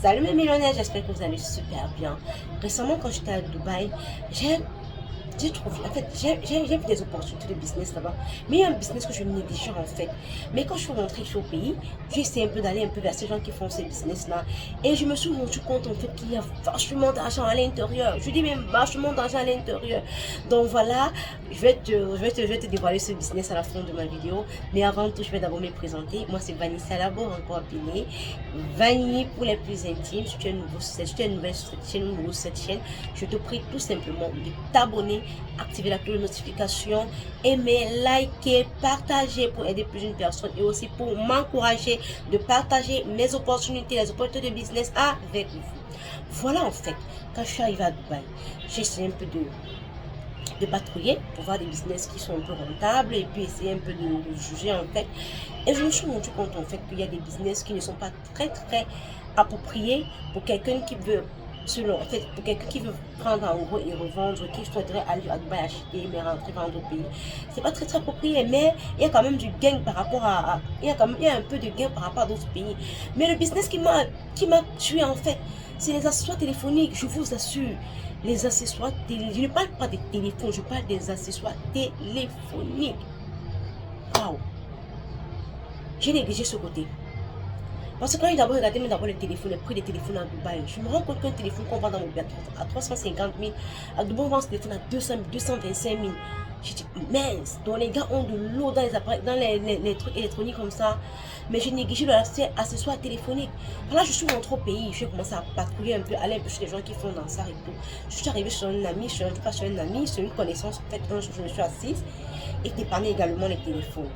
Salut mes millionnaires, j'espère que vous allez super bien. Récemment, quand j'étais à Dubaï, j'ai trouvé, en fait, j'ai vu des opportunités de business là-bas. Mais il y a un business que je négligeais en fait. Mais quand je suis rentrée ici au pays, j'ai essayé un peu d'aller un peu vers ces gens qui font ces business-là. Et je me suis rendu compte en fait qu'il y a vachement d'argent à l'intérieur. Je dis même vachement d'argent à l'intérieur. Donc voilà, je vais te dévoiler ce business à la fin de ma vidéo. Mais avant tout, je vais d'abord me présenter. Moi, c'est Vanessa Labo, encore appelée Vanille pour les plus intimes. Si tu es nouveau sur cette chaîne, je te prie tout simplement de t'abonner, activer la cloche de notification, aimer, liker, partager pour aider plus d'une personne et aussi pour m'encourager de partager mes opportunités, les opportunités de business avec vous. Voilà en fait, quand je suis arrivée à Dubaï, j'ai essayé un peu de patrouiller pour voir des business qui sont un peu rentables et puis essayer un peu de juger en fait. Et je me suis rendu compte en fait qu'il y a des business qui ne sont pas très appropriés pour quelqu'un qui veut en fait, pour quelqu'un qui veut prendre en gros et revendre, qui souhaiterait aller à Dubaï acheter, mais rentrer vendre au pays. C'est pas très approprié, mais il y a quand même du gain par rapport il y a un peu de gain par rapport à d'autres pays. Mais le business qui m'a tué en fait, c'est les accessoires téléphoniques, je vous assure. Les accessoires téléphoniques, je ne parle pas des téléphones, je parle des accessoires téléphoniques. Waouh! J'ai négligé ce côté. Parce que quand j'ai d'abord regardé le téléphone, le prix des téléphones à Dubaï, je me rends compte qu'un téléphone qu'on vend dans mon pays à 350 000, à Dubaï on vend ce téléphone à 200 000, 225 000. J'ai dit, mince, donc les gars ont de l'eau dans les appareils, dans les trucs électroniques comme ça. Mais j'ai négligé l'accessoire téléphonique. Là, je suis rentrée au pays, j'ai commencé à patrouiller un peu, aller un peu chez les gens qui font dans ça et tout. Je suis arrivée chez un ami, sur une connaissance, en fait, un jour je me suis assise et dépanner également les téléphones.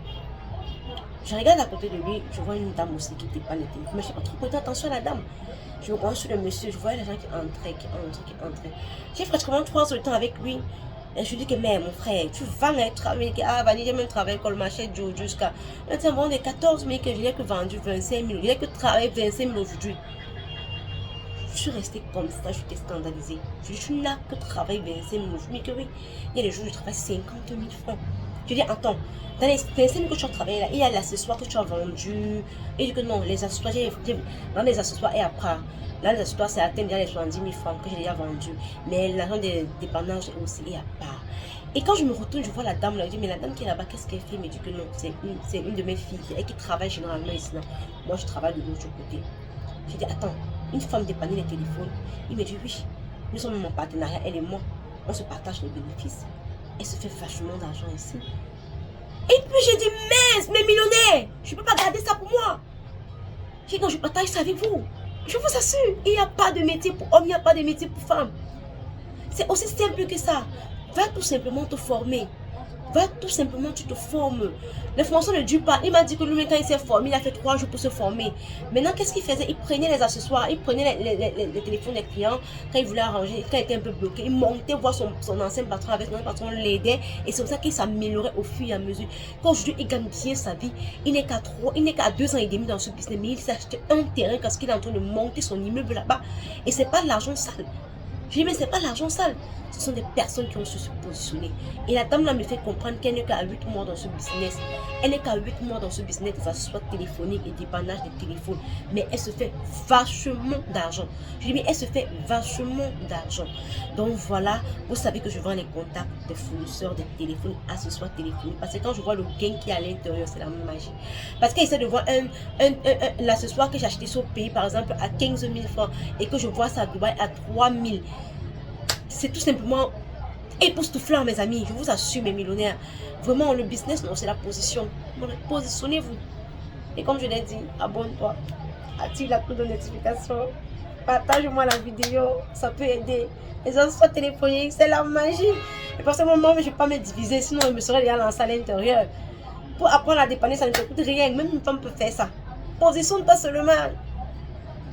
Je regarde à côté de lui, je vois une dame aussi qui dépanne les téléphones. Mais je n'ai pas trop prêté attention à la dame. Je me branche sur le monsieur, je vois les gens qui entraient. J'ai pratiquement 3 heures de temps avec lui. Et je lui dis que, mais mon frère, tu vas travailler. Ah, Vanille, j'ai même travaillé comme marché jusqu'à. Là, tu as vendu 14 000 que je n'ai que vendu 25 000. Je n'ai que travaillé 25 000 aujourd'hui. Je suis restée comme ça, je suis scandalisée. Je dis, tu n'as que travaillé 25 000 aujourd'hui. Que oui, il y a des jours où je travaille 50 000 francs. Je dis, attends, dans les 25 000 que tu as travaillé là, il y a l'accessoire que tu as vendu. Et je dis que non, les accessoires, dans les accessoires et après. Là, les accessoires, c'est atteint déjà les 70 000 francs que j'ai déjà vendu. Mais l'argent des dépendances aussi est à part. Et quand je me retourne, je vois la dame là, je dis, mais la dame qui est là-bas, qu'est-ce qu'elle fait? Elle me dit que non, c'est une de mes filles qui travaille généralement ici. Là. Moi, je travaille de l'autre côté. Je dis, attends, une femme dépanne les téléphones. Il me dit, oui, nous sommes en partenariat, elle et moi. On se partage les bénéfices. Elle se fait vachement d'argent ici. Et puis j'ai dit, mince, mes millionnaires, je ne peux pas garder ça pour moi. J'ai dit, non, je partage ça avec vous. Je vous assure, il n'y a pas de métier pour hommes, il n'y a pas de métier pour femmes. C'est aussi simple que ça. Va tout simplement te former. Va tout simplement, tu te formes. La formation ne dure pas. Il m'a dit que lui, quand il s'est formé, il a fait 3 jours pour se former. Maintenant, qu'est-ce qu'il faisait? Il prenait les accessoires, il prenait les téléphones des clients quand il voulait arranger, quand il était un peu bloqué. Il montait voir son ancien patron avec son patron l'aidait. Et c'est comme ça qu'il s'améliorait au fur et à mesure. Quand aujourd'hui, il gagne bien sa vie, il n'est qu'à 2 ans et demi dans ce business. Mais il s'est acheté un terrain parce qu'il est en train de monter son immeuble là-bas. Et ce n'est pas de l'argent sale. Je dis, mais ce n'est pas l'argent sale. Ce sont des personnes qui ont su se positionner. Et la dame là me fait comprendre qu'elle n'est qu'à 8 mois dans ce business. Elle n'est qu'à 8 mois dans ce business des accessoires téléphoniques et dépannage des téléphones. Mais elle se fait vachement d'argent. Je dis, mais elle se fait vachement d'argent. Donc voilà, vous savez que je vends les contacts des fournisseurs des téléphones, accessoires téléphoniques. Parce que quand je vois le gain qui est à l'intérieur, c'est la même magie. Parce qu'elle essaie de voir l'accessoire que j'ai acheté sur le pays, par exemple, à 15 000 francs et que je vois ça à Dubaï à 3 000. C'est tout simplement époustouflant, mes amis. Je vous assure, mes millionnaires. Vraiment, le business, non, c'est la position. Positionnez-vous. Et comme je l'ai dit, abonne-toi. Active la cloche de notification. Partage-moi la vidéo. Ça peut aider. Les accessoires téléphoniques, c'est la magie. Et pour ce moment, je ne vais pas me diviser. Sinon, je me serais déjà lancé à l'intérieur. Pour apprendre à dépanner, ça ne te coûte rien. Même une femme peut faire ça. Positionne-toi seulement.